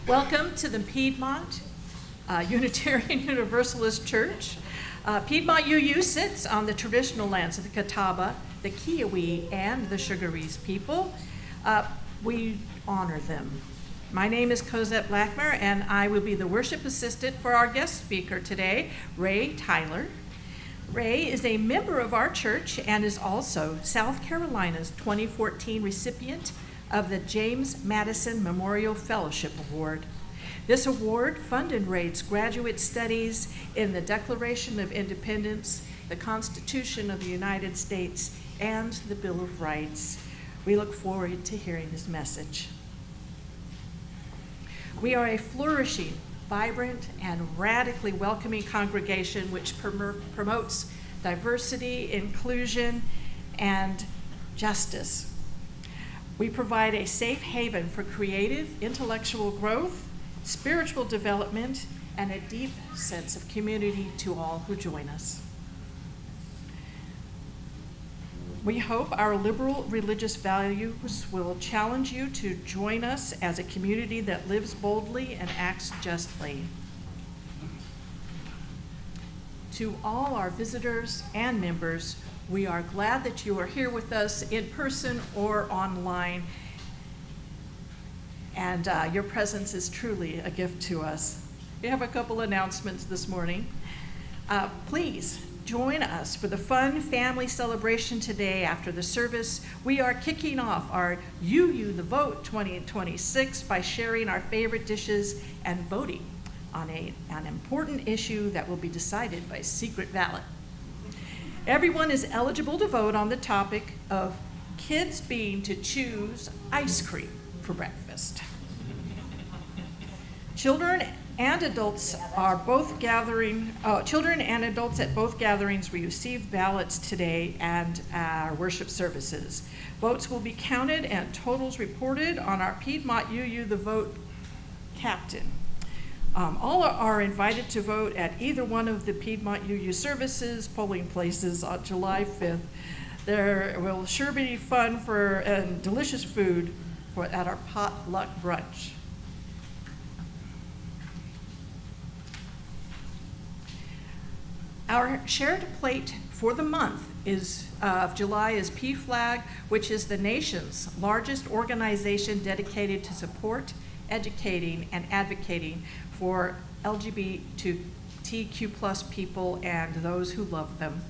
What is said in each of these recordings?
Welcome to the Piedmont Unitarian Universalist Church. Piedmont UU sits on the traditional lands of the Catawba, the Kiowa, and the Sugarese people. We honor them. My name is Cosette Blackmer, and I will be the worship assistant for our guest speaker today, Ray Tyler. Ray is a member of our church and is also South Carolina's 2014 recipient of the James Madison Memorial Fellowship Award. This award funded Ray's graduate studies in the Declaration of Independence, the Constitution of the United States, and the Bill of Rights. We look forward to hearing his message. We are a flourishing, vibrant, and radically welcoming congregation which promotes diversity, inclusion, and justice. We provide a safe haven for creative, intellectual growth, spiritual development, and a deep sense of community to all who join us. We hope our liberal religious values will challenge you to join us as a community that lives boldly and acts justly. To all our visitors and members, we are glad that you are here with us in person or online, and your presence is truly a gift to us. We have a couple announcements this morning. Please join us for the fun family celebration today after the service. We are kicking off our UU the Vote 2026 by sharing our favorite dishes and voting on an important issue that will be decided by secret ballot. Everyone is eligible to vote on the topic of kids being to choose ice cream for breakfast. Children and adults at both gatherings received ballots today and our worship services. Votes will be counted and totals reported on our Piedmont UU the Vote captain. All are invited to vote at either one of the Piedmont UU services polling places on July 5th. There will sure be fun and delicious food at our potluck brunch. Our shared plate for the month of July is PFLAG, which is the nation's largest organization dedicated to support, educating, and advocating for LGBTQ plus people and those who love them.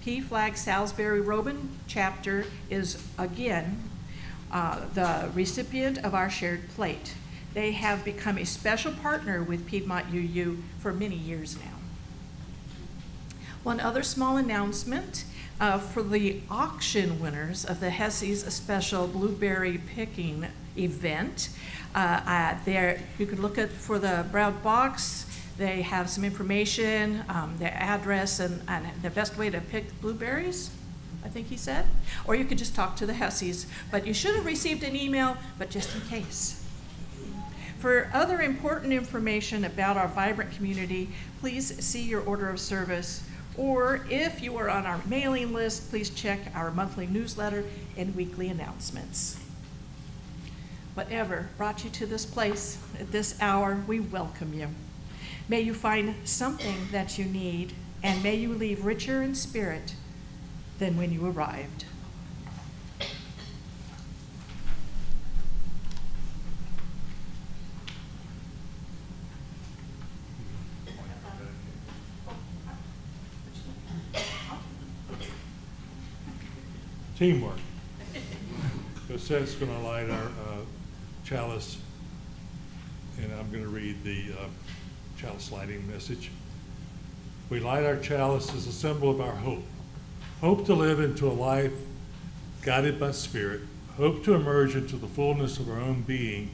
PFLAG Salisbury Roman chapter is again the recipient of our shared plate. They have become a special partner with Piedmont UU for many years now. One other small announcement for the auction winners of the Hesse's special blueberry picking event. There you can look for the brown box. They have some information, their address, and the best way to pick blueberries, I think he said. Or you could just talk to the Hesse's. But you should have received an email, but just in case. For other important information about our vibrant community, please see your order of service. Or if you are on our mailing list, please check our monthly newsletter and weekly announcements. Whatever brought you to this place at this hour, we welcome you. May you find something that you need, and may you leave richer in spirit than when you arrived. Teamwork. Cosette's going to light our chalice, and I'm going to read the chalice lighting message. We light our chalice as a symbol of our hope. Hope to live into a life guided by Spirit. Hope to emerge into the fullness of our own being.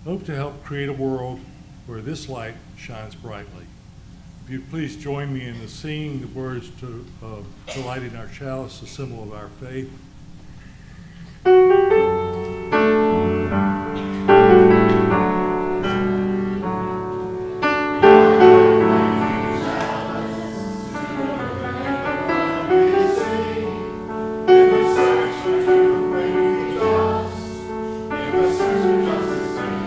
Hope to help create a world where this light shines brightly. If you please join me in singing the words to lighting our chalice, a symbol of our faith. In the search for justice and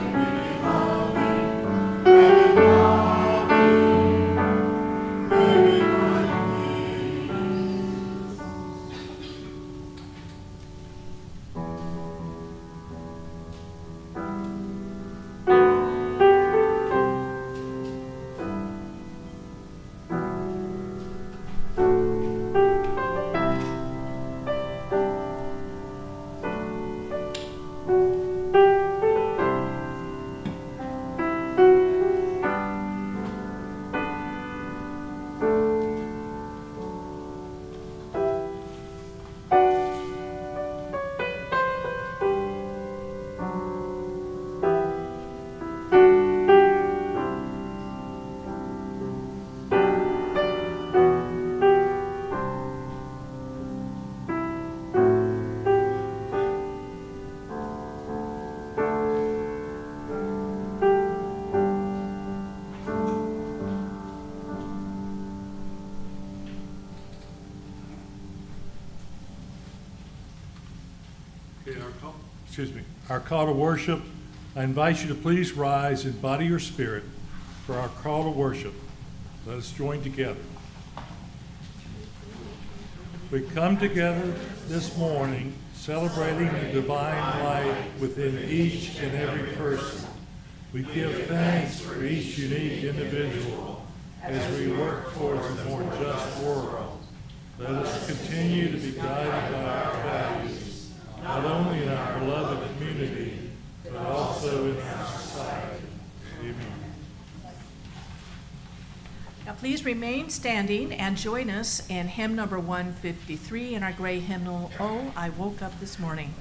our call to worship. I invite you to please rise in body or spirit for our call to worship. Let us join together. We come together this morning celebrating the divine light within each and every person. We give thanks for each unique individual as we work towards a more just world. Let us continue to be guided by our values, not only in our beloved community, but also in our society. Amen. Now please remain standing and join us in hymn number 153 in our gray hymnal, "Oh, I Woke Up This Morning."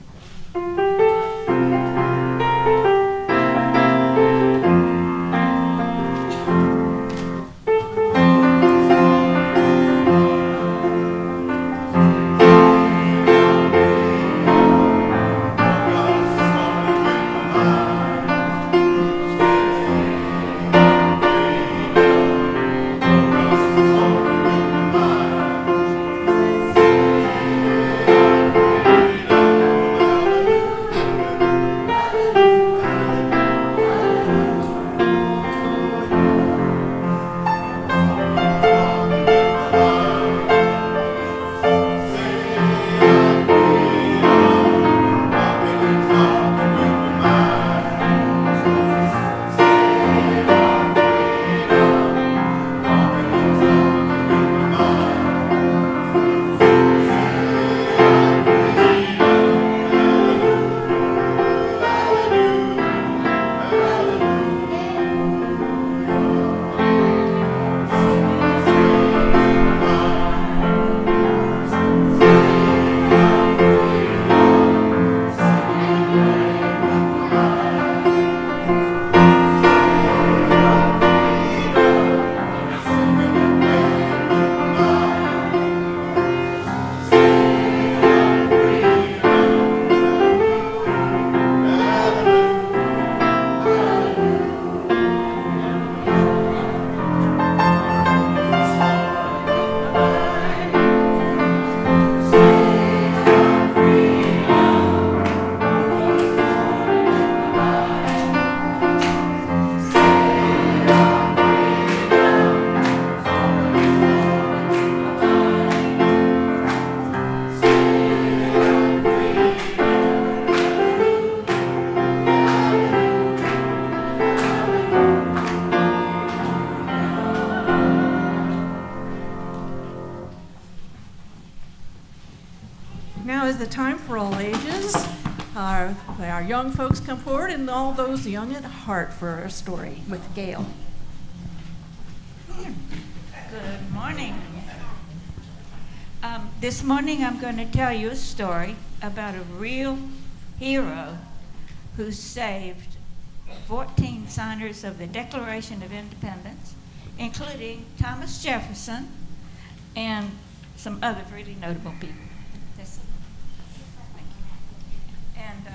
Now is the time for all ages. Our young folks come forward, and all those young at heart for our story with Gail. Good morning. This morning I'm going to tell you a story about a real hero who saved 14 signers of the Declaration of Independence, including Thomas Jefferson and some other really notable people. And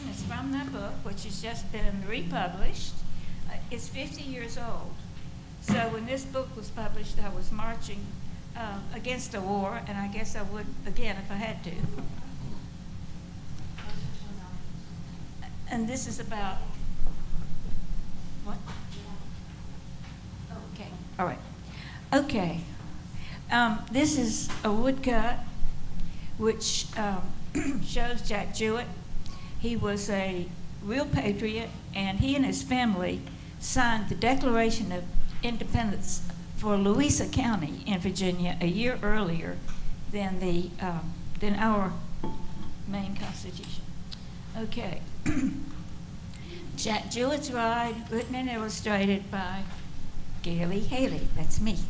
it's from that book, which has just been republished. It's 50 years old. So when this book was published, I was marching against a war, and I guess I would again if I had to. And this is about what? Okay. All right. Okay. This is a woodcut which shows Jack Jewett. He was a real patriot, and he and his family signed the Declaration of Independence for Louisa County in Virginia a year earlier than our main Constitution. Okay. Jack Jewett's Ride, written and illustrated by Gailey Haley. That's me.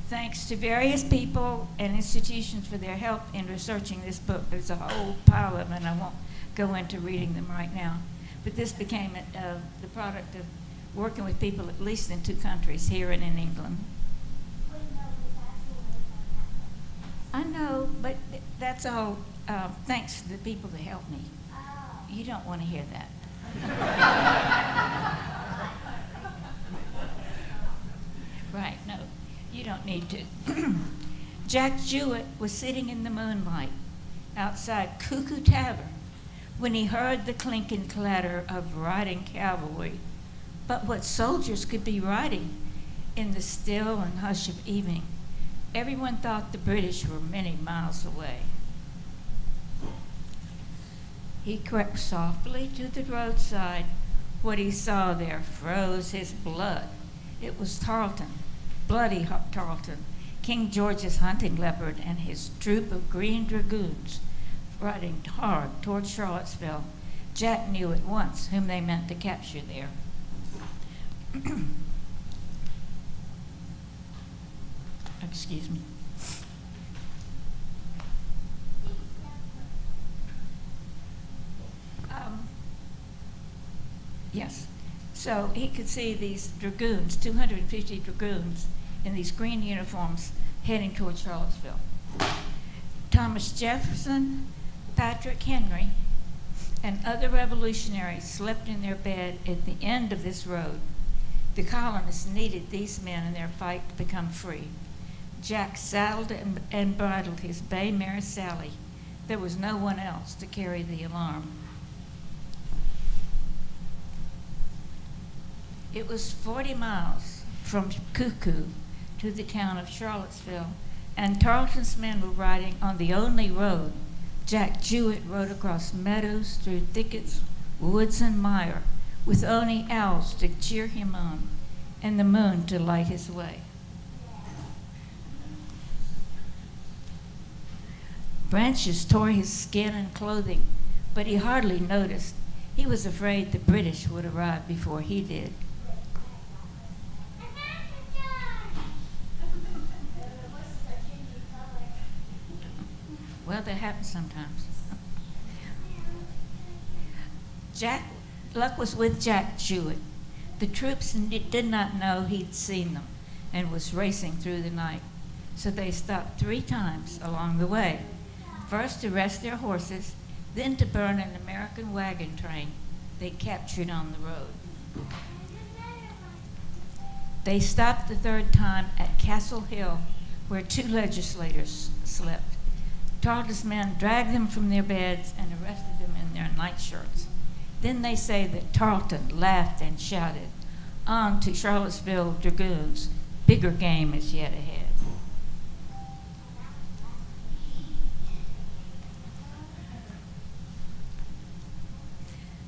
Thanks to various people and institutions for their help in researching this book. There's a whole pile of them, and I won't go into reading them right now. But this became the product of working with people at least in 2 countries, here and in England. I know, but that's all thanks to the people that helped me. You don't want to hear that. Right, no. You don't need to. Jack Jewett was sitting in the moonlight outside Cuckoo Tavern when he heard the clinking clatter of riding cavalry. But what soldiers could be riding in the still and hush of evening? Everyone thought the British were many miles away. He crept softly to the roadside. What he saw there froze his blood. It was Tarleton, bloody Tarleton, King George's hunting leopard, and his troop of green dragoons riding hard toward Charlottesville. Jack knew at once whom they meant to capture there. Excuse me. Yes. So he could see these dragoons, 250 dragoons, in these green uniforms heading toward Charlottesville. Thomas Jefferson, Patrick Henry, and other revolutionaries slept in their bed at the end of this road. The colonists needed these men in their fight to become free. Jack saddled and bridled his bay mare Sally. There was no one else to carry the alarm. It was 40 miles from Cuckoo to the town of Charlottesville, and Tarleton's men were riding on the only road. Jack Jewett rode across meadows, through thickets, woods, and mire, with only owls to cheer him on, and the moon to light his way. Branches tore his skin and clothing, but he hardly noticed. He was afraid the British would arrive before he did. Well, that happens sometimes. Luck was with Jack Jewett. The troops did not know he'd seen them and was racing through the night. So they stopped 3 times along the way. First to rest their horses, then to burn an American wagon train they captured on the road. They stopped the 3rd time at Castle Hill, where 2 legislators slept. Tarleton's men dragged them from their beds and arrested them in their nightshirts. Then they say that Tarleton laughed and shouted, "On to Charlottesville, dragoons, bigger game is yet ahead."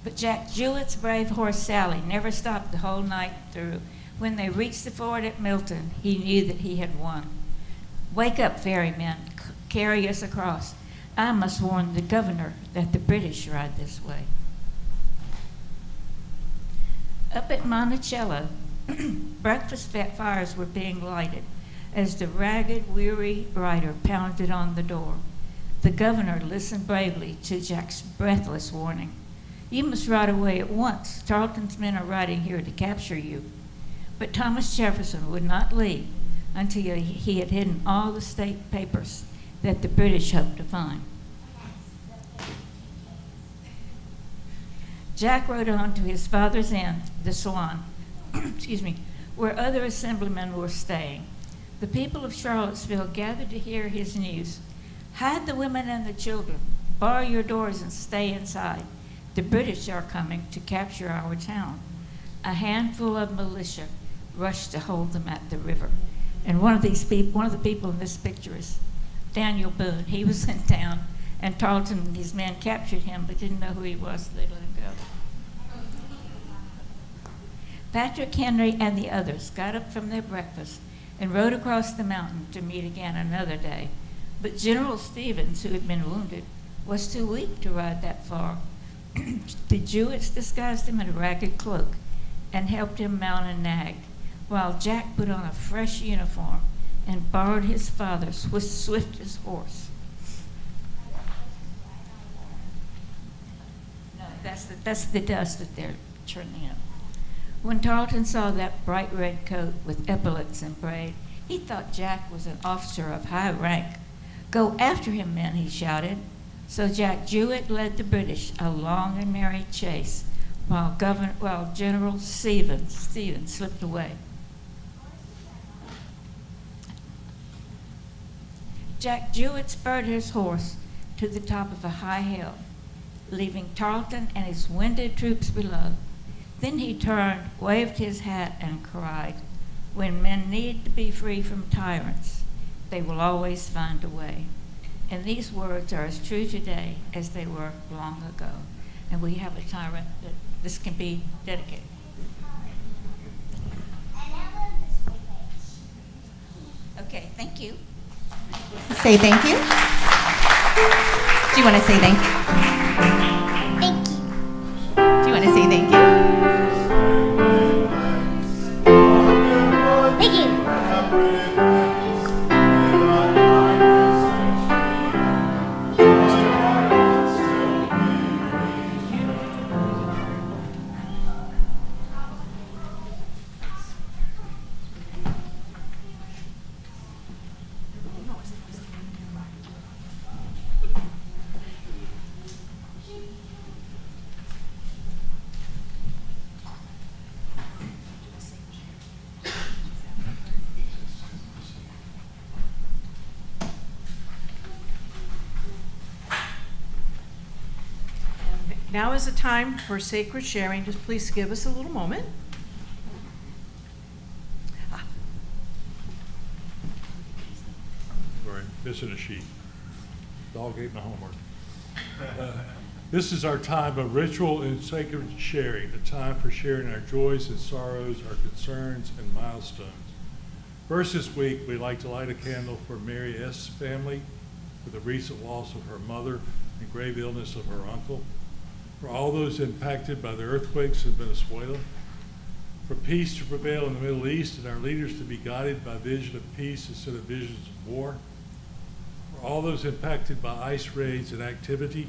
But Jack Jewett's brave horse Sally never stopped the whole night through. When they reached the ford at Milton, he knew that he had won. "Wake up, ferrymen, carry us across. I must warn the governor that the British ride this way." Up at Monticello, breakfast fires were being lighted as the ragged, weary rider pounded on the door. The governor listened bravely to Jack's breathless warning. "You must ride away at once. Tarleton's men are riding here to capture you." But Thomas Jefferson would not leave until he had hidden all the state papers that the British hoped to find. Jack rode on to his father's inn, the Swan, where other assemblymen were staying. The people of Charlottesville gathered to hear his news. "Hide the women and the children, bar your doors and stay inside. The British are coming to capture our town." A handful of militia rushed to hold them at the river. And one of the people in this picture is Daniel Boone. He was in town, and Tarleton and his men captured him, but didn't know who he was, so they let him go. Patrick Henry and the others got up from their breakfast and rode across the mountain to meet again another day. But General Stevens, who had been wounded, was too weak to ride that far. The Jewetts disguised him in a ragged cloak and helped him mount a nag, while Jack put on a fresh uniform and borrowed his father's swiftest horse. No, that's the dust that they're churning up. When Tarleton saw that bright red coat with epaulets and braid, he thought Jack was an officer of high rank. "Go after him, men," he shouted. So Jack Jewett led the British a long and merry chase, while General Stevens slipped away. Jack Jewett spurred his horse to the top of a high hill, leaving Tarleton and his wounded troops below. Then he turned, waved his hat, and cried, "When men need to be free from tyrants, they will always find a way." And these words are as true today as they were long ago. And we have a tyrant that this can be dedicated. Okay, thank you. Say thank you. Do you want to say thank you? Thank you. Do you want to say thank you? Thank you. Now is the time for sacred sharing. Just please give us a little moment. Sorry, missing a sheet. Dog ate my homework. This is our time of ritual and sacred sharing, a time for sharing our joys and sorrows, our concerns and milestones. First this week, we'd like to light a candle for Mary S. family for the recent loss of her mother and grave illness of her uncle, for all those impacted by the earthquakes in Venezuela, for peace to prevail in the Middle East and our leaders to be guided by vision of peace instead of visions of war, for all those impacted by ICE raids and activity,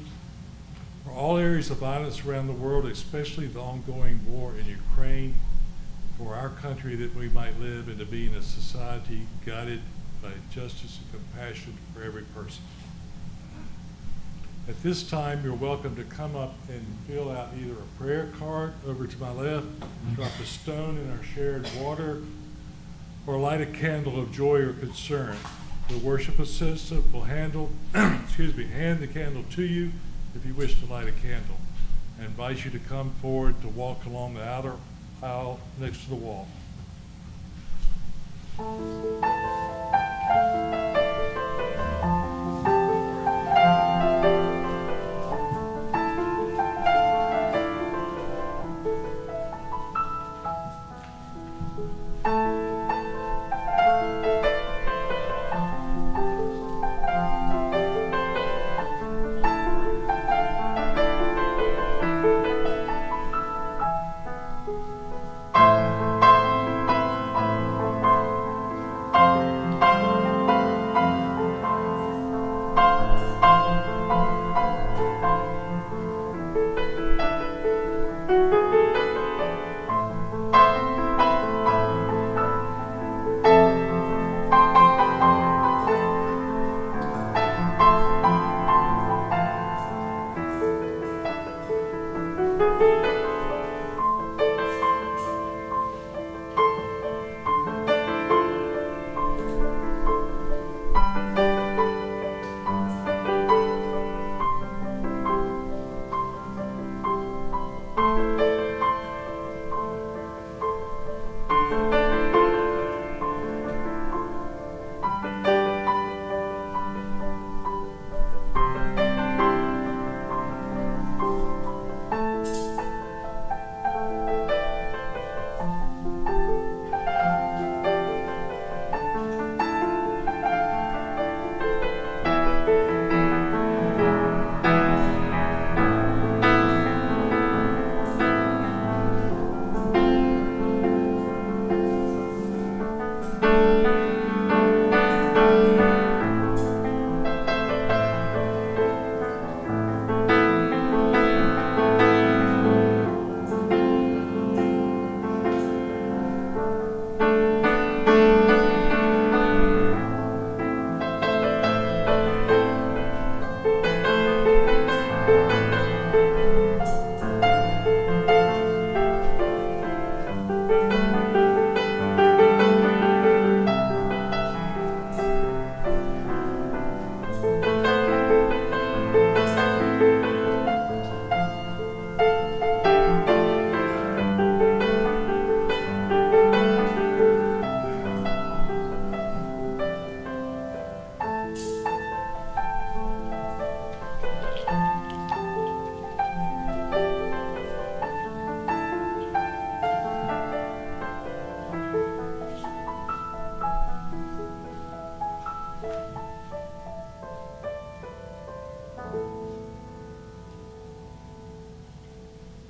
for all areas of violence around the world, especially the ongoing war in Ukraine, for our country that we might live and to be in a society guided by justice and compassion for every person. At this time, you're welcome to come up and fill out either a prayer card over to my left, drop a stone in our shared water, or light a candle of joy or concern. The worship assistant will hand the candle to you if you wish to light a candle. I invite you to come forward to walk along the outer aisle next to the wall.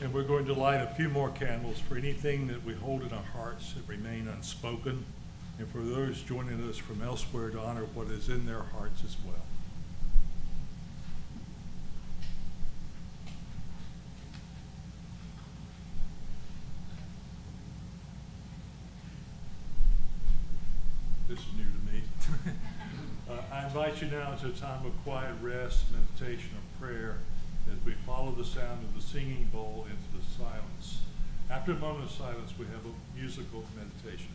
And we're going to light a few more candles for anything that we hold in our hearts that remain unspoken, and for those joining us from elsewhere to honor what is in their hearts as well. This is new to me. I invite you now to a time of quiet rest, meditation, or prayer as we follow the sound of the singing bowl into the silence. After a moment of silence, we have a musical meditation.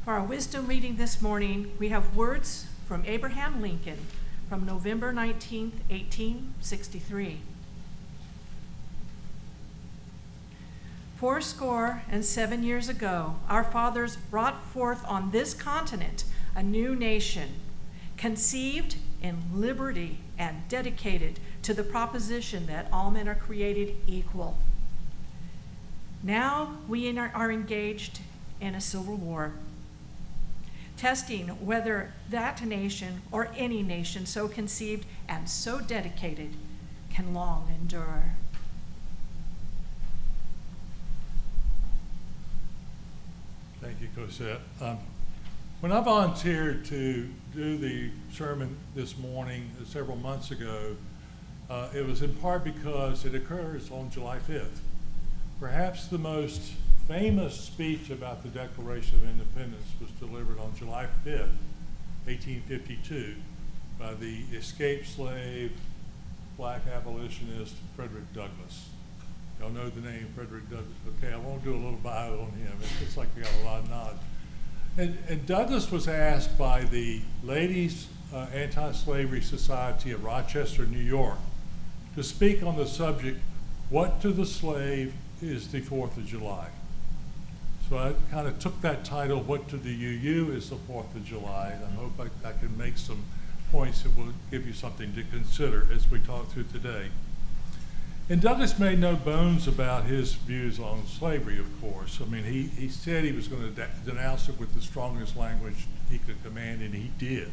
For our wisdom reading this morning, we have words from Abraham Lincoln from November 19th, 1863. 77 years ago, our fathers brought forth on this continent a new nation, conceived in liberty and dedicated to the proposition that all men are created equal. Now we are engaged in a civil war, testing whether that nation or any nation so conceived and so dedicated can long endure. Thank you, Cosette. When I volunteered to do the sermon this morning several months ago, it was in part because it occurs on July 5th. Perhaps the most famous speech about the Declaration of Independence was delivered on July 5th, 1852, by the escaped slave, black abolitionist Frederick Douglass. Y'all know the name Frederick Douglass. Okay, I won't do a little bio on him. It's like we got a lot of nods. And Douglass was asked by the Ladies Anti-Slavery Society of Rochester, New York, to speak on the subject, what to the slave is the 4th of July? So I kind of took that title, what to the UU is the 4th of July, and I hope I can make some points that will give you something to consider as we talk through today. And Douglass made no bones about his views on slavery, of course. I mean, he said he was going to denounce it with the strongest language he could command, and he did.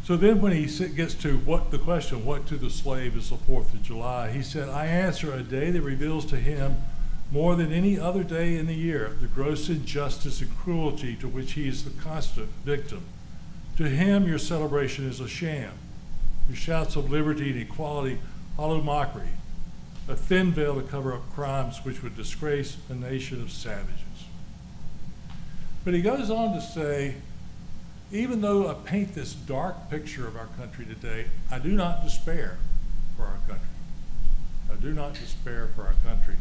So then when he gets to the question, what to the slave is the 4th of July, he said, I answer, a day that reveals to him more than any other day in the year the gross injustice and cruelty to which he is the constant victim. To him, your celebration is a sham. Your shouts of liberty and equality, hollow mockery, a thin veil to cover up crimes which would disgrace a nation of savages. But he goes on to say, even though I paint this dark picture of our country today, I do not despair for our country. I do not despair for our country.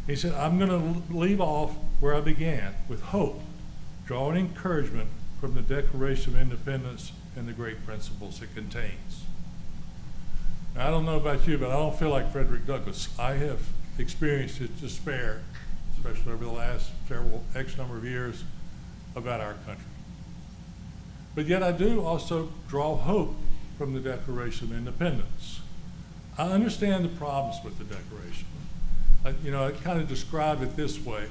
He said, I'm going to leave off where I began, with hope, drawing encouragement from the Declaration of Independence and the great principles it contains. Now, I don't know about you, but I don't feel like Frederick Douglass. I have experienced his despair, especially over the last X number of years, about our country. But yet I do also draw hope from the Declaration of Independence. I understand the problems with the Declaration. I kind of describe it this way.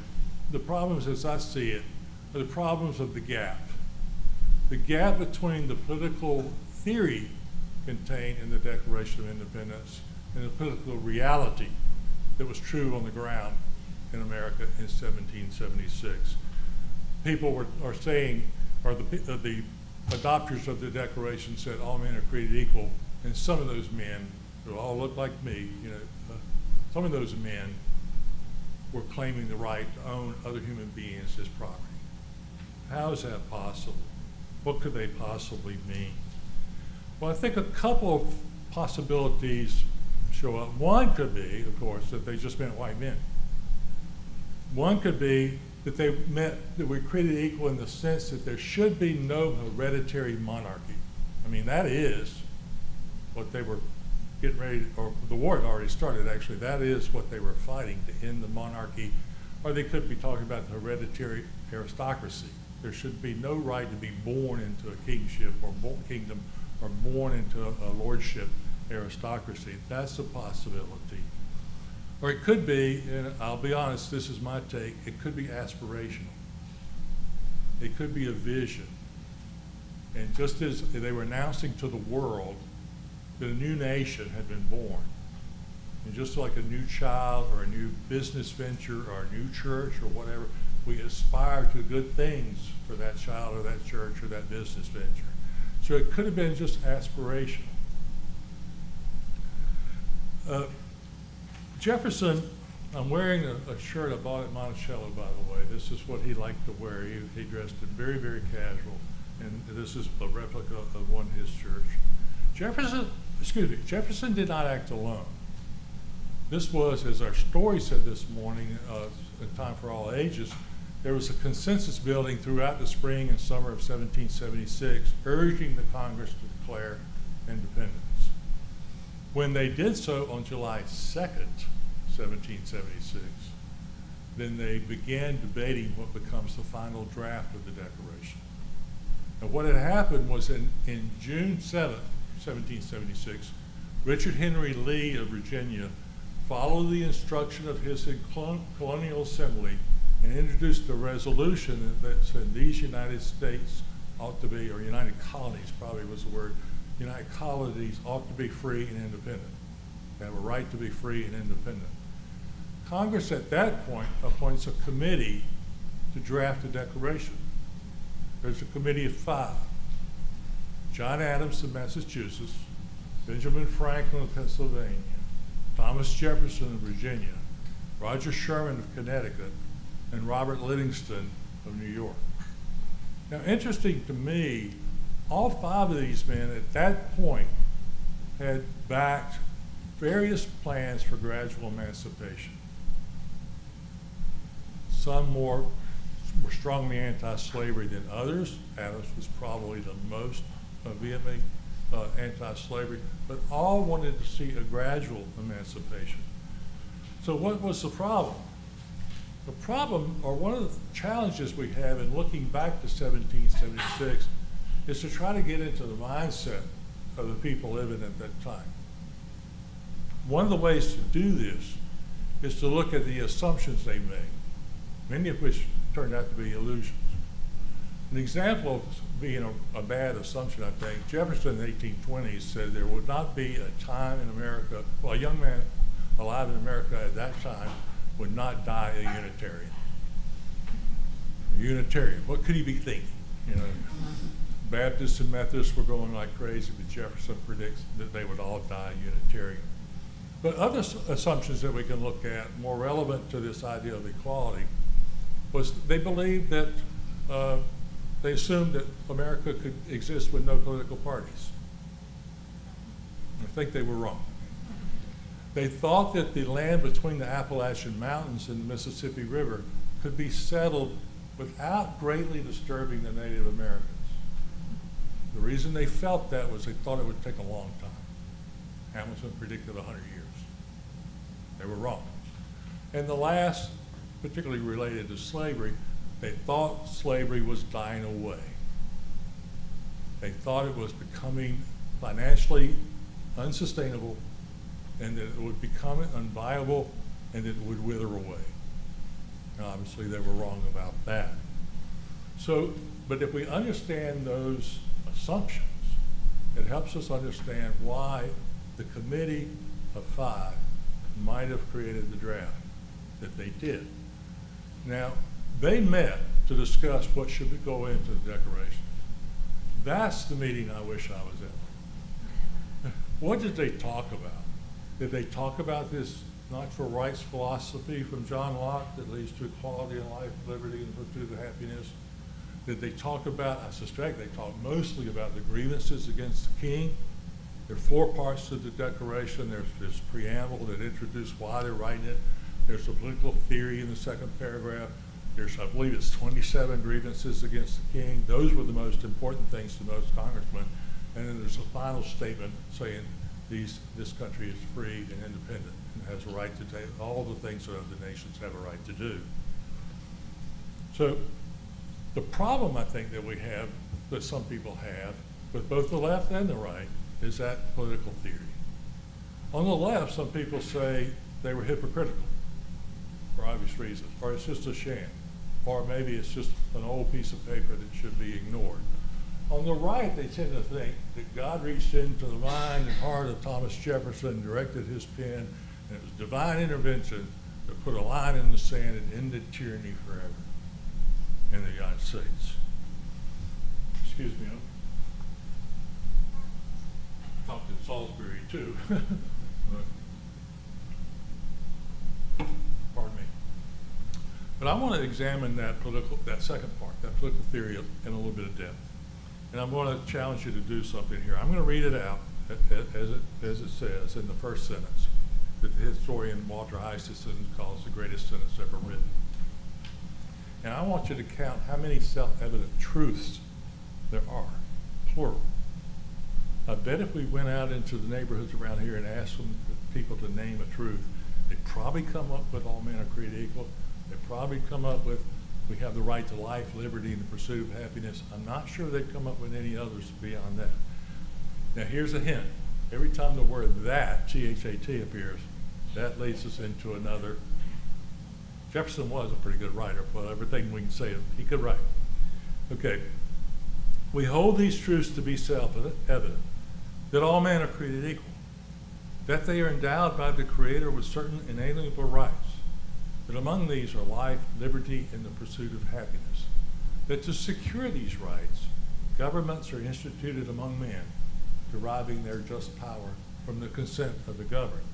The problems as I see it are the problems of the gap. The gap between the political theory contained in the Declaration of Independence and the political reality that was true on the ground in America in 1776. People are saying, or the adopters of the Declaration said all men are created equal, and some of those men, who all look like me, some of those men were claiming the right to own other human beings as property. How is that possible? What could they possibly mean? Well, I think a couple of possibilities show up. One could be, of course, that they just meant white men. One could be that they meant that we're created equal in the sense that there should be no hereditary monarchy. I mean, that is what they were getting ready, or the war had already started actually. That is what they were fighting, to end the monarchy. Or they could be talking about the hereditary aristocracy. There should be no right to be born into a kingship or kingdom, or born into a lordship aristocracy. That's a possibility. Or it could be, and I'll be honest, this is my take, it could be aspirational. It could be a vision. And just as they were announcing to the world that a new nation had been born, and just like a new child or a new business venture or a new church or whatever, we aspire to good things for that child or that church or that business venture. So it could have been just aspirational. Jefferson, I'm wearing a shirt I bought at Monticello, by the way. This is what he liked to wear. He dressed it very, very casual. And this is a replica of one of his church. Jefferson did not act alone. This was, as our story said this morning, in Time for All Ages, there was a consensus building throughout the spring and summer of 1776 urging the Congress to declare independence. When they did so on July 2nd, 1776, then they began debating what becomes the final draft of the Declaration. And what had happened was in June 7th, 1776, Richard Henry Lee of Virginia followed the instruction of his colonial assembly and introduced a resolution that said these United States ought to be, or United Colonies probably was the word, United Colonies ought to be free and independent. They have a right to be free and independent. Congress at that point appoints a committee to draft a declaration. There's a committee of 5. John Adams of Massachusetts, Benjamin Franklin of Pennsylvania, Thomas Jefferson of Virginia, Roger Sherman of Connecticut, and Robert Livingston of New York. Now, interesting to me, all 5 of these men at that point had backed various plans for gradual emancipation. Some were strongly anti-slavery than others. Adams was probably the most vehemently anti-slavery, but all wanted to see a gradual emancipation. So what was the problem? The problem, or one of the challenges we have in looking back to 1776, is to try to get into the mindset of the people living at that time. One of the ways to do this is to look at the assumptions they made, many of which turned out to be illusions. An example of being a bad assumption, I think, Jefferson in the 1820s said there would not be a time in America, well, a young man alive in America at that time would not die a Unitarian. A Unitarian, what could he be thinking? Baptists and Methodists were going like crazy, but Jefferson predicts that they would all die Unitarian. But other assumptions that we can look at, more relevant to this idea of equality, was they believed that they assumed that America could exist with no political parties. I think they were wrong. They thought that the land between the Appalachian Mountains and the Mississippi River could be settled without greatly disturbing the Native Americans. The reason they felt that was they thought it would take a long time. Hamilton predicted 100 years. They were wrong. And the last, particularly related to slavery, they thought slavery was dying away. They thought it was becoming financially unsustainable and that it would become unviable and it would wither away. And obviously they were wrong about that. So, but if we understand those assumptions, it helps us understand why the Committee of Five might have created the draft that they did. Now, they met to discuss what should go into the Declaration. That's the meeting I wish I was at. What did they talk about? Did they talk about this natural rights philosophy from John Locke that leads to equality in life, liberty, and pursuit of happiness? Did they talk about, I suspect they talked mostly about the grievances against the king. There are 4 parts to the Declaration. There's this preamble that introduced why they're writing it. There's a political theory in the second paragraph. There's, I believe it's 27 grievances against the king. Those were the most important things to most congressmen. And then there's a final statement saying this country is free and independent and has a right to take all the things that other nations have a right to do. So the problem I think that we have, that some people have, with both the left and the right, is that political theory. On the left, some people say they were hypocritical for obvious reasons, or it's just a sham, or maybe it's just an old piece of paper that should be ignored. On the right, they tend to think that God reached into the mind and heart of Thomas Jefferson, directed his pen, and it was divine intervention that put a line in the sand and ended tyranny forever in the United States. Excuse me, I talked in Salisbury too. Pardon me. But I want to examine that second part, that political theory in a little bit of depth. And I'm going to challenge you to do something here. I'm going to read it out as it says in the first sentence that the historian Walter Isaacson calls the greatest sentence ever written. And I want you to count how many self-evident truths there are, plural. I bet if we went out into the neighborhoods around here and asked people to name a truth, they'd probably come up with all men are created equal. They'd probably come up with we have the right to life, liberty, and the pursuit of happiness. I'm not sure they'd come up with any others beyond that. Now here's a hint. Every time the word that, T-H-A-T, appears, that leads us into another. Jefferson was a pretty good writer, but everything we can say, he could write. Okay. We hold these truths to be self-evident, that all men are created equal, that they are endowed by the Creator with certain inalienable rights, that among these are life, liberty, and the pursuit of happiness, that to secure these rights, governments are instituted among men, deriving their just power from the consent of the governed,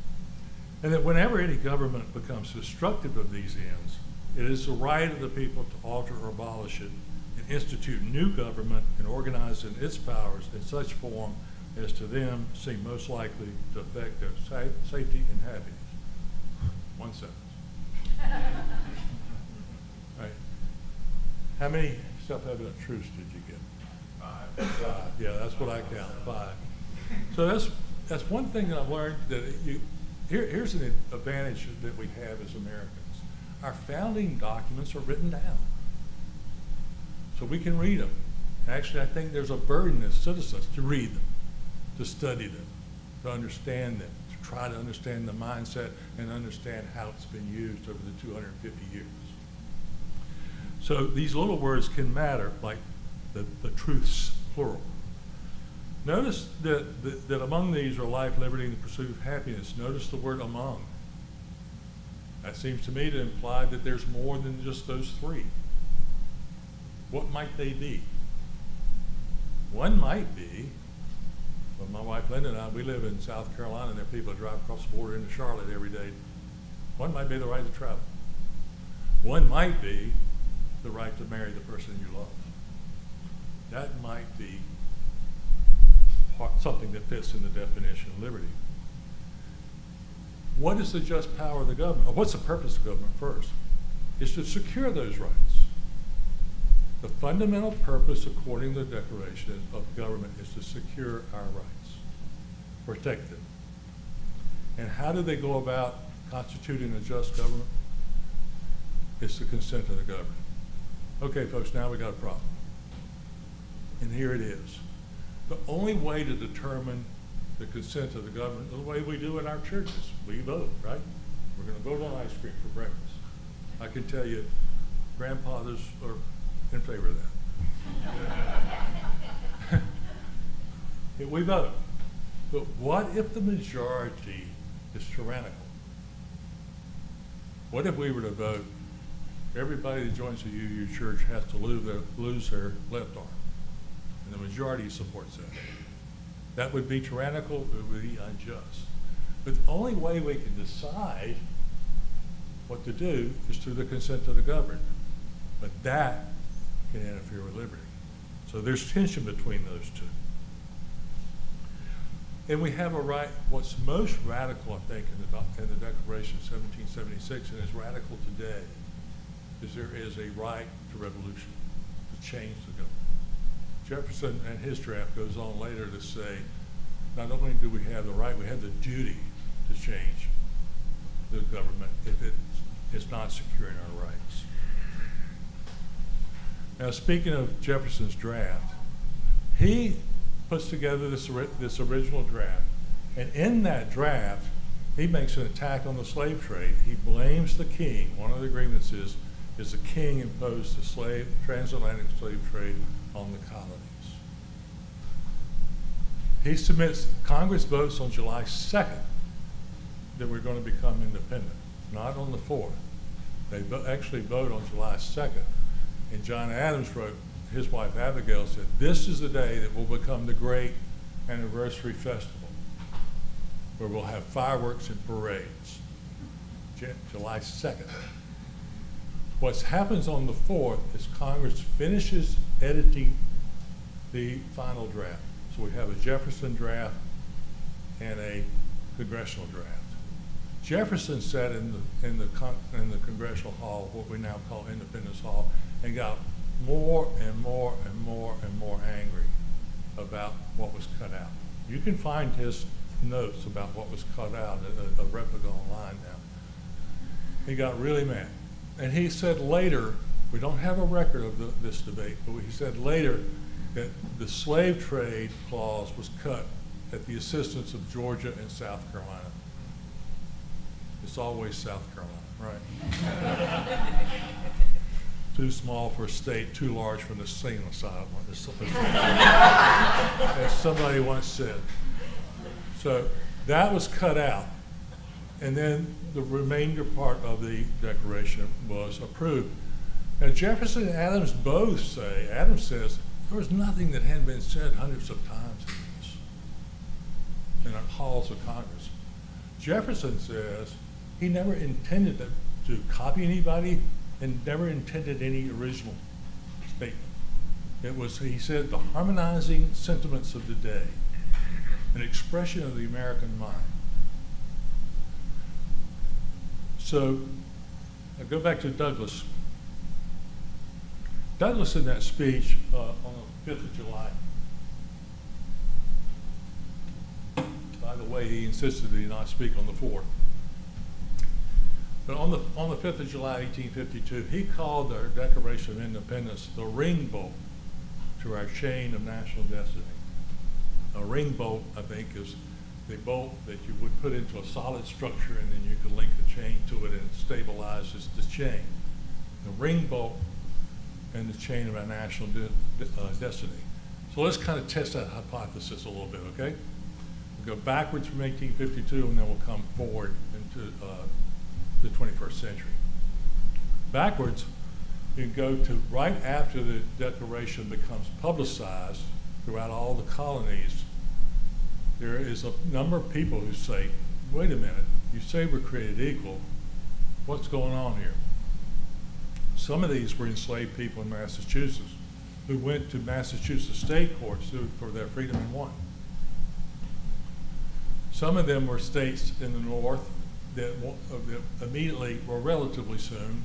and that whenever any government becomes destructive of these ends, it is the right of the people to alter or abolish it and institute new government and organize in its powers in such form as to them seem most likely to affect their safety and happiness. One sentence. Right. How many self-evident truths did you get? 5. Yeah, that's what I count, 5. So that's one thing that I've learned, that here's an advantage that we have as Americans. Our founding documents are written down, so we can read them. Actually, I think there's a burden as citizens to read them, to study them, to understand them, to try to understand the mindset and understand how it's been used over the 250 years. So these little words can matter, like the truths, plural. Notice that among these are life, liberty, and the pursuit of happiness. Notice the word among. That seems to me to imply that there's more than just those 3. What might they be? One might be, well, my wife Linda and I, we live in South Carolina, and there are people that drive across the border into Charlotte every day. One might be the right to travel. One might be the right to marry the person you love. that might be something that fits in the definition of liberty. What is the just power of the government? Or what's the purpose of government first? Is to secure those rights. The fundamental purpose, according to the Declaration of Government, is to secure our rights, protect them. And how do they go about constituting a just government? It's the consent of the governed. Okay, folks, now we got a problem. And here it is. The only way to determine the consent of the government is the way we do in our churches. We vote, right? We're going to vote on ice cream for breakfast. I can tell you, grandfathers are in favor of that. Yeah, we vote. But what if the majority is tyrannical? What if we were to vote, everybody that joins the UU church has to lose their left arm, and the majority supports that? That would be tyrannical, it would be unjust. But the only way we can decide what to do is through the consent of the governed. But that can interfere with liberty. So there's tension between those two. And we have a right, what's most radical, I think, in the Declaration of 1776, and is radical today, is there is a right to revolution, to change the government. Jefferson and his draft goes on later to say, not only do we have the right, we have the duty to change the government if it is not securing our rights. Now, speaking of Jefferson's draft, he puts together this original draft, and in that draft, he makes an attack on the slave trade. He blames the king. One of the agreements is the king imposed the transatlantic slave trade on the colonies. He submits, Congress votes on July 2nd that we're going to become independent, not on the 4th. They actually vote on July 2nd. And John Adams wrote, his wife Abigail said, this is the day that will become the great anniversary festival, where we'll have fireworks and parades. July 2nd. What happens on the 4th is Congress finishes editing the final draft. So we have a Jefferson draft and a congressional draft. Jefferson sat in the Congressional Hall, what we now call Independence Hall, and got more and more and more and more angry about what was cut out. You can find his notes about what was cut out, a replica online now. He got really mad. And he said later, we don't have a record of this debate, but he said later that the slave trade clause was cut at the assistance of Georgia and South Carolina. It's always South Carolina, right? Too small for a state, too large for the single asylum, as somebody once said. So that was cut out. And then the remainder part of the Declaration was approved. Now Jefferson and Adams both say, Adams says, there was nothing that hadn't been said hundreds of times in the halls of Congress. Jefferson says he never intended to copy anybody and never intended any original statement. It was, he said, the harmonizing sentiments of the day, an expression of the American mind. So I go back to Douglas. Douglas in that speech on the 5th of July, by the way, he insisted that he not speak on the 4th. But on the 5th of July, 1852, he called our Declaration of Independence the ring bolt to our chain of national destiny. A ring bolt, I think, is the bolt that you would put into a solid structure and then you could link the chain to it and it stabilizes the chain. The ring bolt and the chain of our national destiny. So let's kind of test that hypothesis a little bit, okay? We'll go backwards from 1852 and then we'll come forward into the 21st century. Backwards, you can go to right after the Declaration becomes publicized throughout all the colonies. There is a number of people who say, wait a minute, you say we're created equal. What's going on here? Some of these were enslaved people in Massachusetts. who went to Massachusetts state courts for their freedom and won. Some of them were states in the North that immediately, or relatively soon,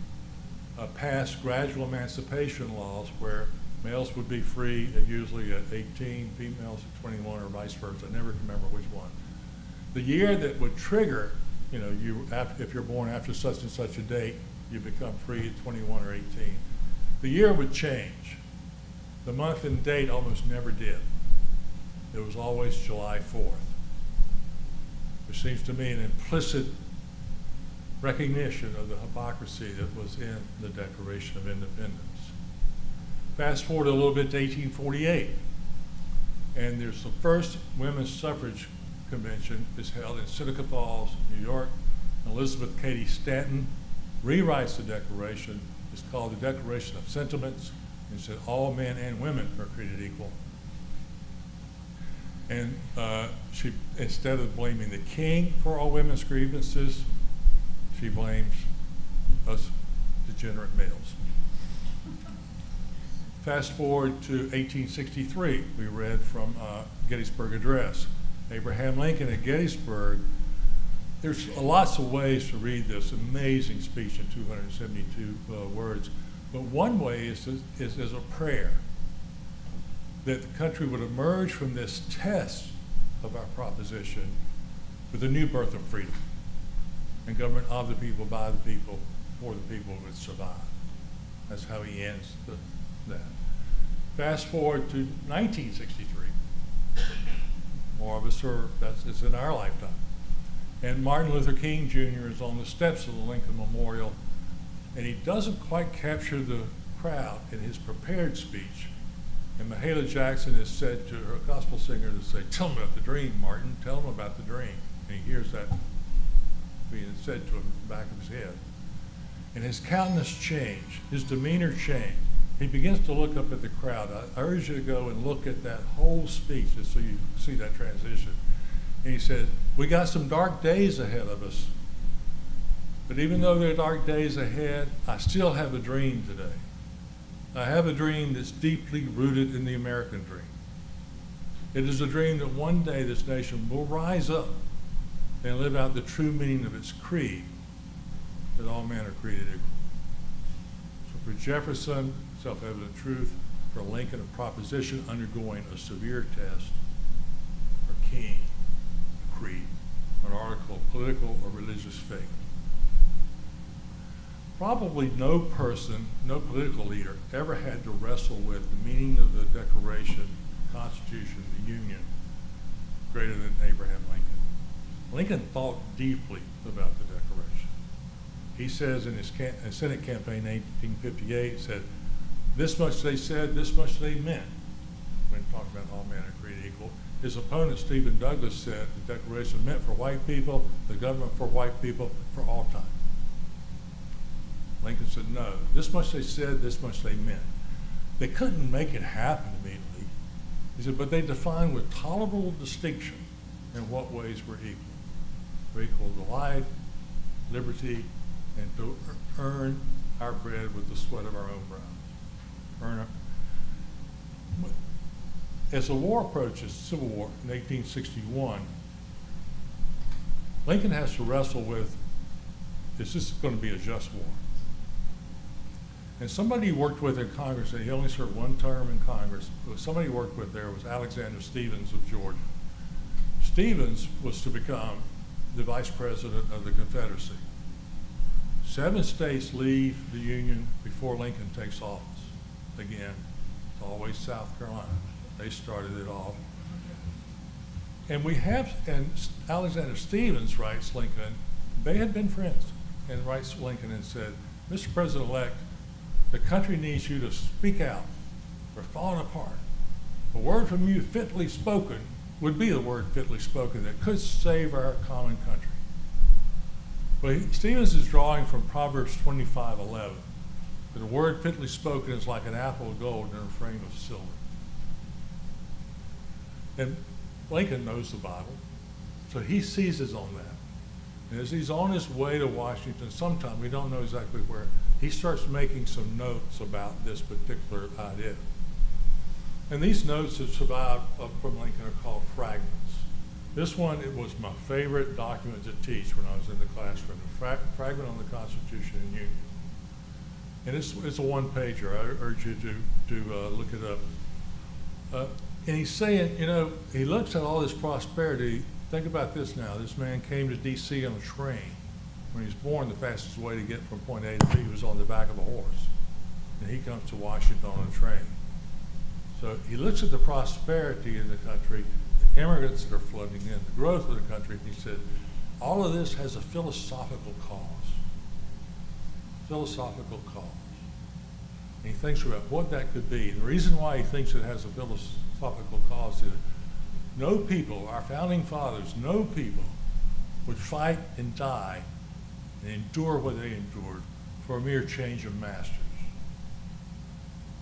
passed gradual emancipation laws where males would be free usually at 18, females at 21, or vice versa. I never remember which one. The year that would trigger, if you're born after such and such a date, you become free at 21 or 18. The year would change. The month and date almost never did. It was always July 4th, which seems to me an implicit recognition of the hypocrisy that was in the Declaration of Independence. Fast forward a little bit to 1848, and there's the first women's suffrage convention is held in Seneca Falls, New York. Elizabeth Cady Stanton rewrites the Declaration. It's called the Declaration of Sentiments, and said all men and women are created equal. And she, instead of blaming the king for all women's grievances, she blames us degenerate males. Fast forward to 1863, we read from Gettysburg Address. Abraham Lincoln at Gettysburg. There's lots of ways to read this amazing speech in 272 words, but one way is as a prayer that the country would emerge from this test of our proposition with a new birth of freedom and government of the people, by the people, for the people would survive. That's how he ends that. Fast forward to 1963. More of us are, it's in our lifetime. And Martin Luther King Jr. is on the steps of the Lincoln Memorial, and he doesn't quite capture the crowd in his prepared speech. And Mahalia Jackson is said to her gospel singer to say, "Tell him about the dream, Martin, tell him about the dream." And he hears that being said to him in the back of his head. And his countenance changed, his demeanor changed. He begins to look up at the crowd. I urge you to go and look at that whole speech just so you see that transition. And he said, "We got some dark days ahead of us, but even though there are dark days ahead, I still have a dream today. I have a dream that's deeply rooted in the American dream. It is a dream that one day this nation will rise up and live out the true meaning of its creed, that all men are created equal." So for Jefferson, self-evident truth; for Lincoln, a proposition undergoing a severe test; for King, a creed, an article of political or religious faith. Probably no person, no political leader ever had to wrestle with the meaning of the Declaration, Constitution, the Union, greater than Abraham Lincoln. Lincoln thought deeply about the Declaration. He says in his Senate campaign in 1858, he said, "This much they said, this much they meant," when talking about all men are created equal. His opponent, Stephen Douglas, said the Declaration meant for white people, the government for white people, for all time. Lincoln said, "No, this much they said, this much they meant." They couldn't make it happen immediately. He said, but they defined with tolerable distinction in what ways we're equal. We're equal to life, liberty, and to earn our bread with the sweat of our own brow. As the war approaches, Civil War in 1861, Lincoln has to wrestle with, is this going to be a just war? And somebody he worked with in Congress, and he only served one term in Congress, but somebody he worked with there was Alexander Stephens of Georgia. Stephens was to become the vice president of the Confederacy. 7 states leave the Union before Lincoln takes office. Again, it's always South Carolina. They started it all. And Alexander Stephens writes Lincoln, they had been friends, and writes Lincoln and said, "Mr. President-elect, the country needs you to speak out. We're falling apart. A word from you fitly spoken would be the word fitly spoken that could save our common country." But Stephens is drawing from Proverbs 25:11, that a word fitly spoken is like an apple of gold in a frame of silver. And Lincoln knows the Bible, so he seizes on that. And as he's on his way to Washington, sometime, we don't know exactly where, he starts making some notes about this particular idea. And these notes that survived from Lincoln are called fragments. This one, it was my favorite document to teach when I was in the classroom, the fragment on the Constitution and Union. And it's a one-pager. I urge you to look it up. And he's saying, you know, he looks at all this prosperity. Think about this now. This man came to D.C. on a train. When he was born, the fastest way to get from point A to B was on the back of a horse. And he comes to Washington on a train. So he looks at the prosperity in the country, the immigrants that are flooding in, the growth of the country, and he said, all of this has a philosophical cause. Philosophical cause. And he thinks about what that could be. And the reason why he thinks it has a philosophical cause is no people, our founding fathers, no people would fight and die and endure what they endured for a mere change of masters.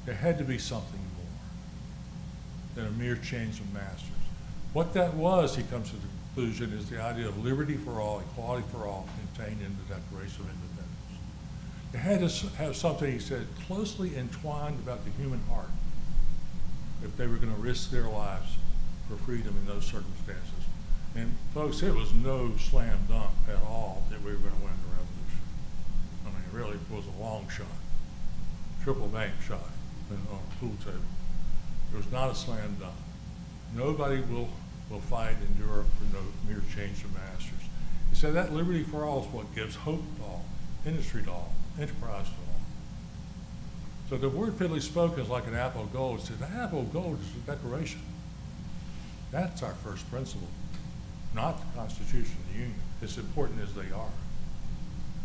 There had to be something more than a mere change of masters. What that was, he comes to the conclusion, is the idea of liberty for all, equality for all, contained in the Declaration of Independence. It had to have something, he said, closely entwined about the human heart if they were going to risk their lives for freedom in those circumstances. And folks, it was no slam dunk at all that we were going to win the revolution. I mean, it really was a long shot, triple bank shot on a pool table. It was not a slam dunk. Nobody will fight and endure for no mere change of masters. He said that liberty for all is what gives hope to all, industry to all, enterprise to all. So the word fitly spoken is like an apple of gold. He said the apple of gold is the Declaration. That's our first principle, not the Constitution and the Union, as important as they are.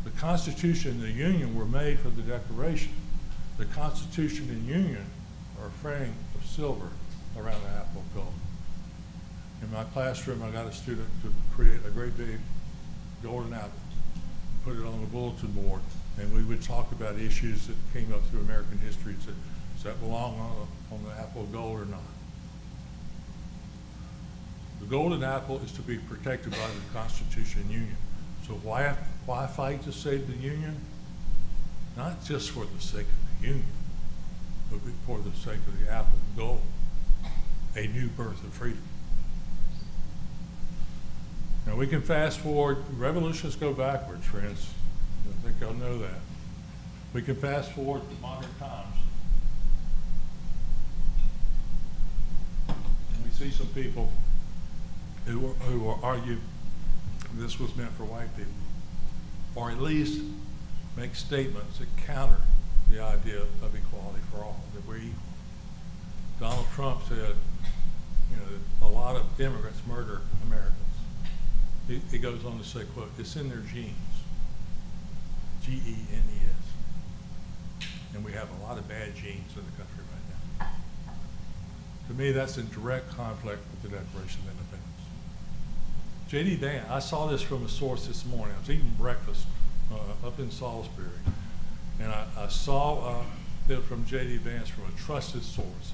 The Constitution and the Union were made for the Declaration. The Constitution and Union are a frame of silver around the apple of gold. In my classroom, I got a student to create a great big golden apple, put it on the bulletin board, and we would talk about issues that came up through American history and said, does that belong on the apple of gold or not? The golden apple is to be protected by the Constitution and Union. So why fight to save the Union? Not just for the sake of the Union, but for the sake of the apple of gold, a new birth of freedom. Now we can fast forward. Revolutions go backwards, friends. I think y'all know that. We can fast forward to modern times. And we see some people who will argue this was meant for white people, or at least make statements that counter the idea of equality for all, that we're equal. Donald Trump said, you know, that a lot of immigrants murder Americans. He goes on to say, quote, it's in their genes, G-E-N-E-S. And we have a lot of bad genes in the country right now. To me, that's in direct conflict with the Declaration of Independence. J.D. Vance, I saw this from a source this morning. I was eating breakfast up in Salisbury, and I saw it from J.D. Vance from a trusted source.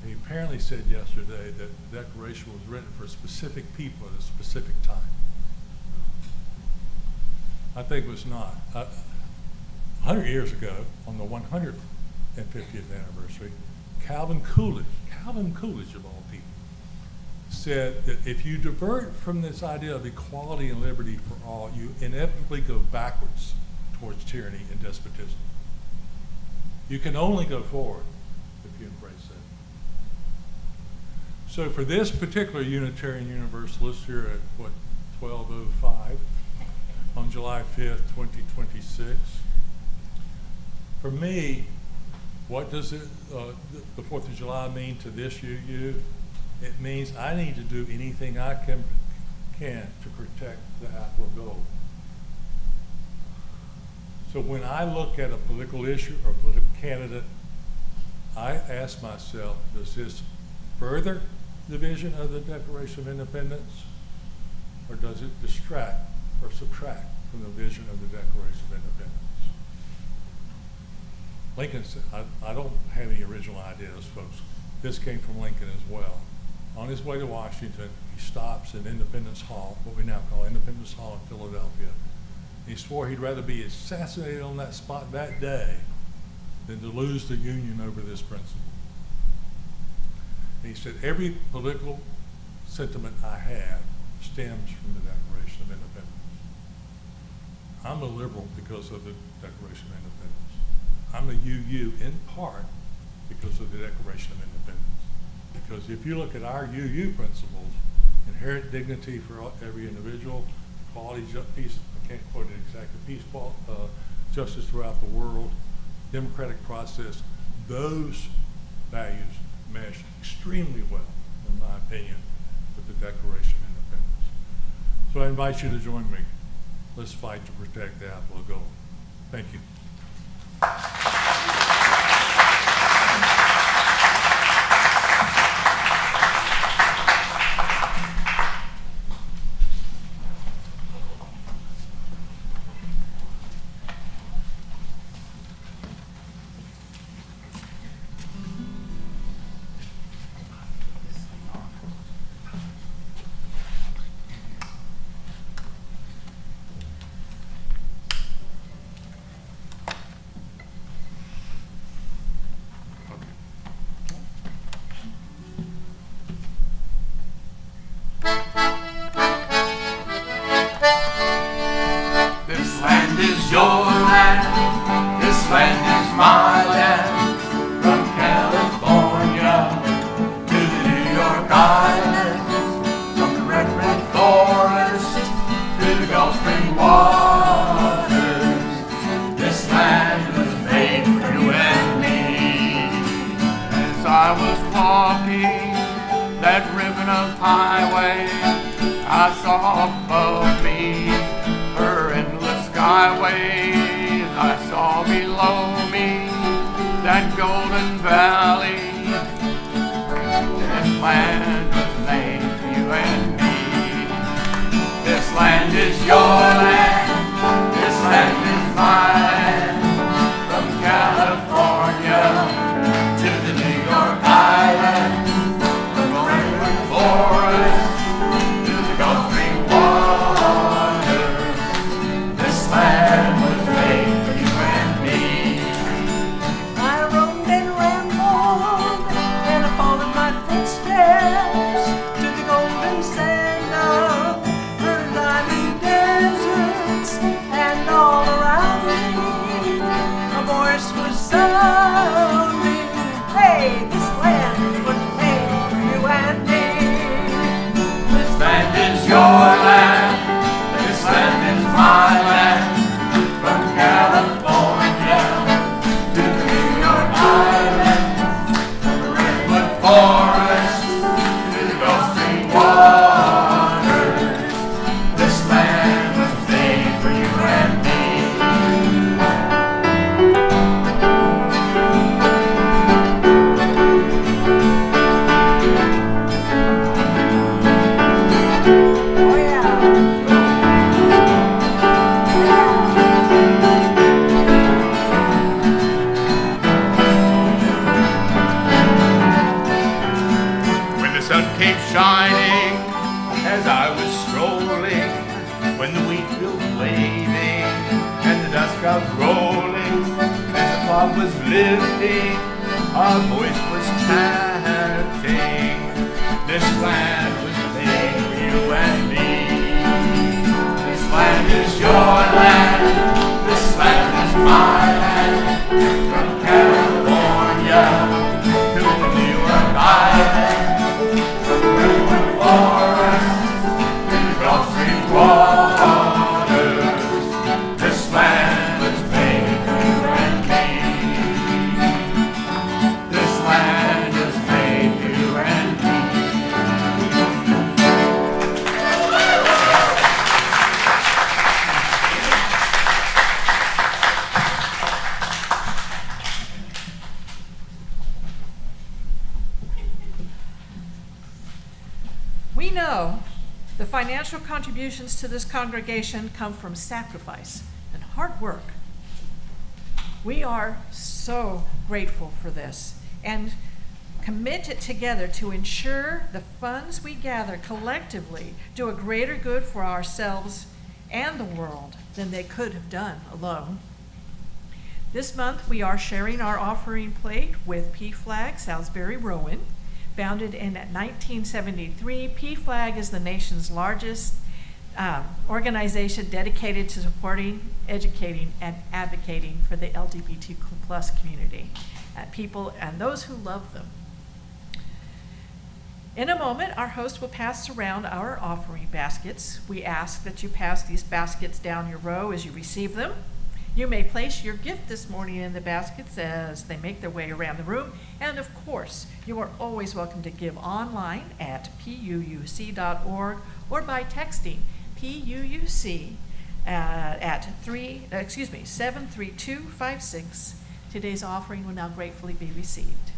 He apparently said yesterday that the Declaration was written for specific people at a specific time. I think it was not. 100 years ago, on the 150th anniversary, Calvin Coolidge of all people, said that if you divert from this idea of equality and liberty for all, you inevitably go backwards towards tyranny and despotism. You can only go forward if you embrace that. So for this particular Unitarian Universalist here at 12:05 on July 5th, 2026, for me, what does the 4th of July mean to this UU? It means I need to do anything I can to protect the apple of gold. So when I look at a political issue or a political candidate, I ask myself, does this further the vision of the Declaration of Independence, or does it distract or subtract from the vision of the Declaration of Independence? Lincoln said, I don't have any original ideas, folks. This came from Lincoln as well. On his way to Washington, he stops at Independence Hall, what we now call Independence Hall in Philadelphia. He swore he'd rather be assassinated on that spot that day than to lose the Union over this principle. And he said, every political sentiment I have stems from the Declaration of Independence. I'm a liberal because of the Declaration of Independence. I'm a UU in part because of the Declaration of Independence. Because if you look at our UU principles, inherent dignity for every individual, equality, peace, I can't quote it exactly, peace, justice throughout the world, democratic process, those values mesh extremely well, in my opinion, with the Declaration of Independence. So I invite you to join me. Let's fight to protect the apple of gold. Thank you. This land is your land, this land is my land, from California to the New York Island, from the red, red forest to the Gulf Stream waters. This land was made for you and me. As I was walking that ribbon of highway, I saw above me her endless skyway. I saw below me that golden valley. This land was made for you and me. This land is your land, this land is my land, from California to the New York Island, from the redwood forest to the Gulf Stream waters. This land was made for you and me. I roamed and rambled, and I followed my footsteps to the golden sand of her diamond deserts, and all around me a voice was sounding, hey, this land was made for you and me. This land is your land, this land is my land, from California to the New York Island, from the redwood forest to the Gulf Stream waters. This land was made for you and me. Oh yeah. When the sun came shining, as I was strolling, when the wheat fields waving, and the dust clouds rolling, as the fog was lifting, our voice was chanting, this land was made for you and me. This land is your land, this land is my land, from California to the New York Island, from the redwood forest to the Gulf Stream waters. This land was made for you and me. This land was made for you and me. We know the financial contributions to this congregation come from sacrifice and hard work. We are so grateful for this and committed together to ensure the funds we gather collectively do a greater good for ourselves and the world than they could have done alone. This month, we are sharing our offering plate with PFLAG Salisbury Rowan, Founded in 1973, PFLAG is the nation's largest organization dedicated to supporting, educating, and advocating for the LGBTQ plus community, people and those who love them. In a moment, our host will pass around our offering baskets. We ask that you pass these baskets down your row as you receive them. You may place your gift this morning in the baskets as they make their way around the room. And of course, you are always welcome to give online at puuc.org or by texting PUUC at 73256. Today's offering will now gratefully be received.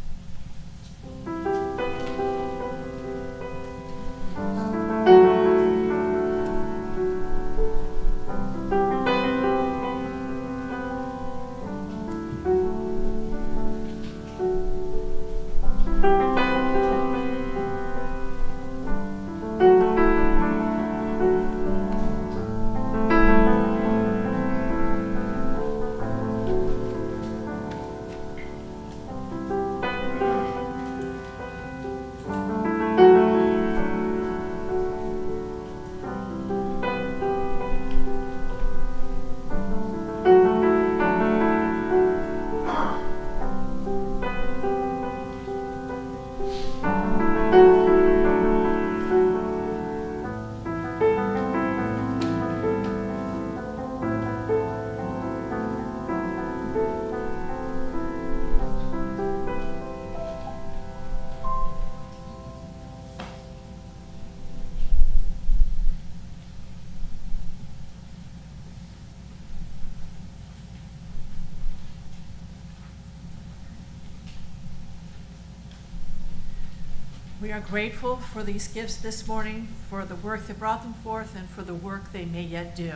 We are grateful for these gifts this morning, for the work that brought them forth, and for the work they may yet do.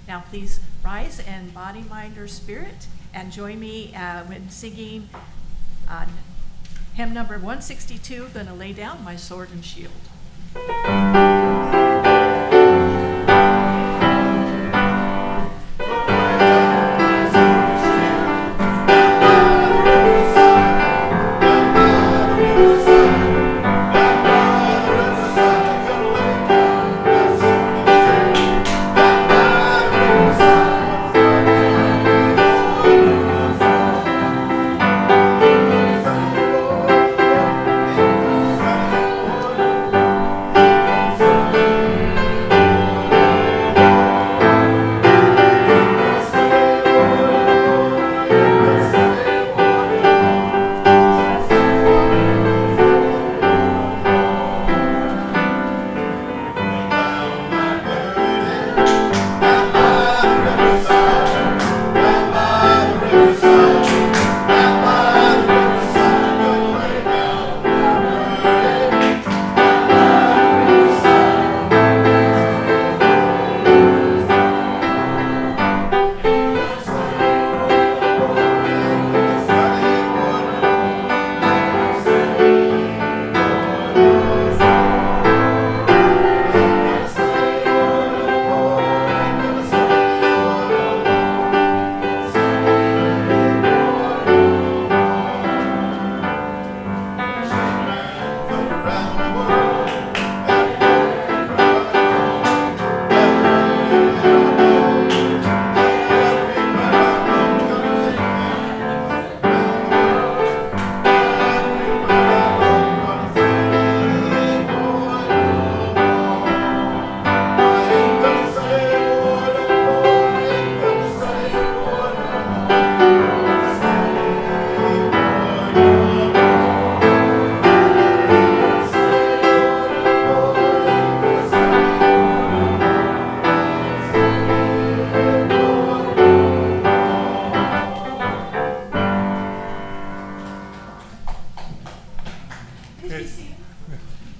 Now please rise in body, mind, or spirit, and join me when singing hymn number 162, Gonna Lay Down My Sword and Shield.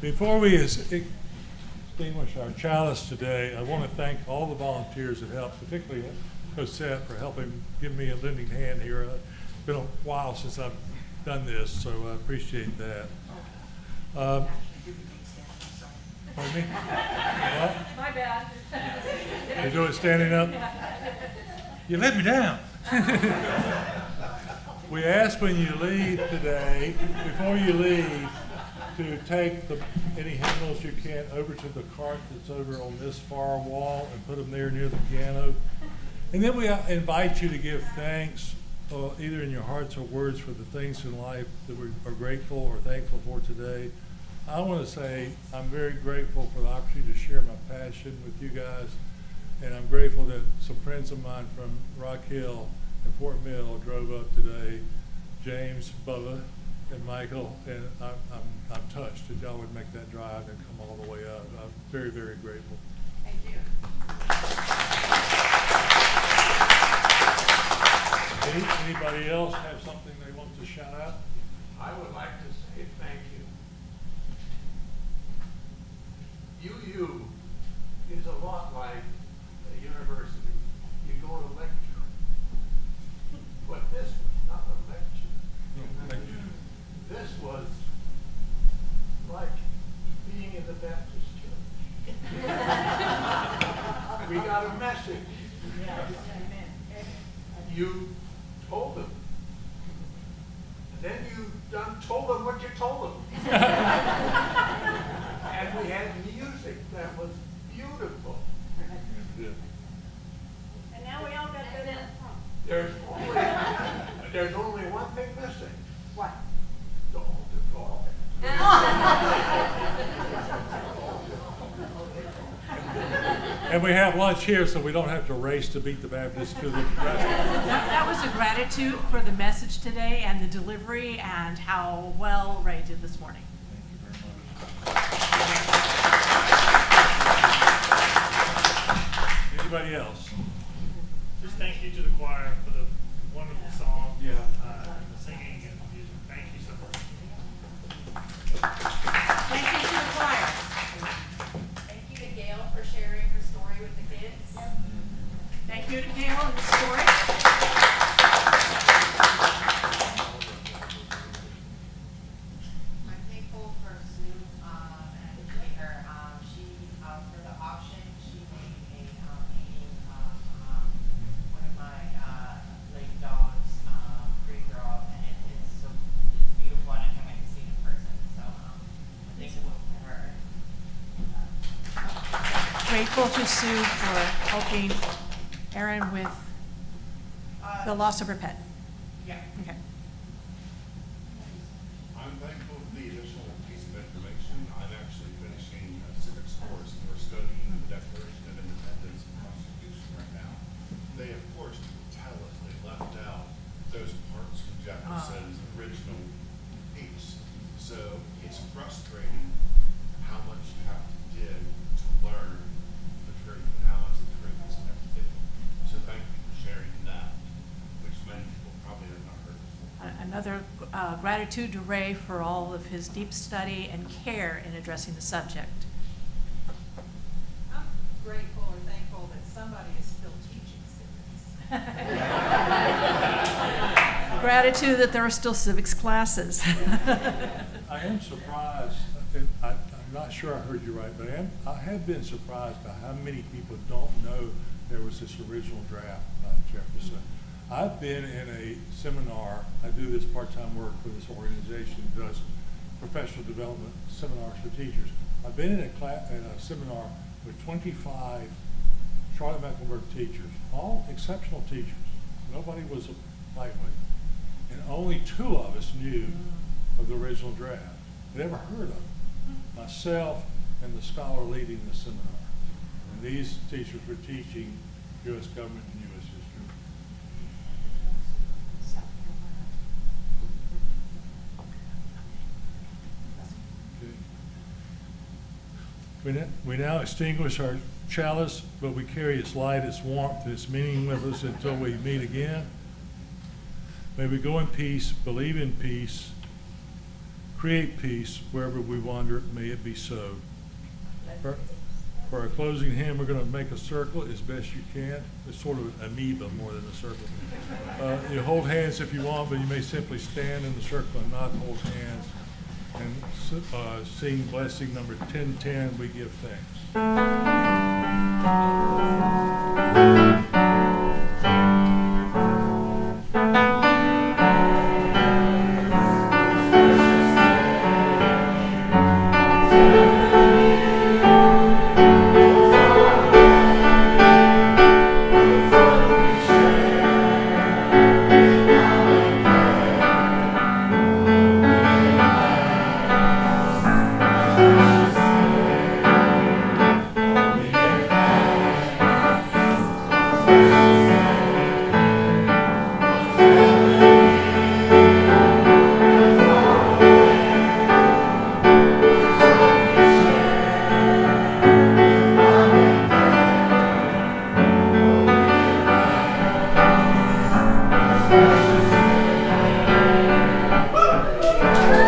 Before we extinguish our chalice today, I want to thank all the volunteers that helped, particularly Cosette for helping give me a lending hand here. It's been a while since I've done this, so I appreciate that. Pardon me? What? My bad. You're doing standing up? You let me down. We ask when you leave today, before you leave, to take any hymnals you can over to the cart that's over on this far wall and put them there near the piano. And then we invite you to give thanks, either in your hearts or words, for the things in life that we are grateful or thankful for today. I want to say I'm very grateful for the opportunity to share my passion with you guys. And I'm grateful that some friends of mine from Rock Hill and Fort Mill drove up today, James, Bubba, and Michael, and I'm touched that y'all would make that drive and come all the way up. I'm very, very grateful. Thank you. Anybody else have something they want to shout out? I would like to say thank you. UU is a lot like a university. You go to lecture. But this was not a lecture. No, thank you. This was like being in the Baptist church. We got a message. You told them. And then you told them what you told them. And we had music that was beautiful. Yeah. And now we all got good in There's only one thing missing. What? The altar call. And we have lunch here, so we don't have to race to beat the Baptists to the restaurant. That was a gratitude for the message today and the delivery and how well Ray did this morning. Anybody else? Just thank you to the choir for the wonderful song. Yeah. The singing and the music. Thank you so much. Thank you to the choir. Thank you to Gail for sharing her story with the kids. Thank you to Gail and the story. I'm thankful for Sue and her. She for the auction she made a painting of one of my late dogs, Pretty Girl, and it's beautiful, and I can't wait to see it in person. So I'm thankful for her. Grateful to Sue for helping Erin with the loss of her pet. Yeah. Okay. I'm thankful for the additional piece of information. I'm actually finishing a civics course, and we're studying the Declaration of Independence and Constitution right now. They, of course, tell us they left out those parts from Jefferson's original piece. So it's frustrating how much you have to dig to learn the truth and how much the truth is connected. So thank you for sharing that, which many people probably have not heard before. Another gratitude to Ray for all of his deep study and care in addressing the subject. I'm grateful or thankful that somebody is still teaching civics. Gratitude that there are still civics classes. I am surprised, and I'm not sure I heard you right, but I have been surprised by how many people don't know there was this original draft by Jefferson. I've been in a seminar, I do this part-time work for this organization that does professional development seminars for teachers. I've been in a seminar with 25 Charlotte Mecklenburg teachers, all exceptional teachers. Nobody was a lightweight. And only 2 of us knew of the original draft. Never heard of it. Myself and the scholar leading the seminar. And these teachers were teaching U.S. government and U.S. history. Okay. We now extinguish our chalice, but we carry its light, its warmth, and its meaning with us until we meet again. May we go in peace, believe in peace, create peace wherever we wander. May it be so. For our closing hymn, we're going to make a circle as best you can. It's sort of an amoeba more than a circle. You hold hands if you want, but you may simply stand in the circle and not hold hands. And sing blessing number 1010, we give thanks.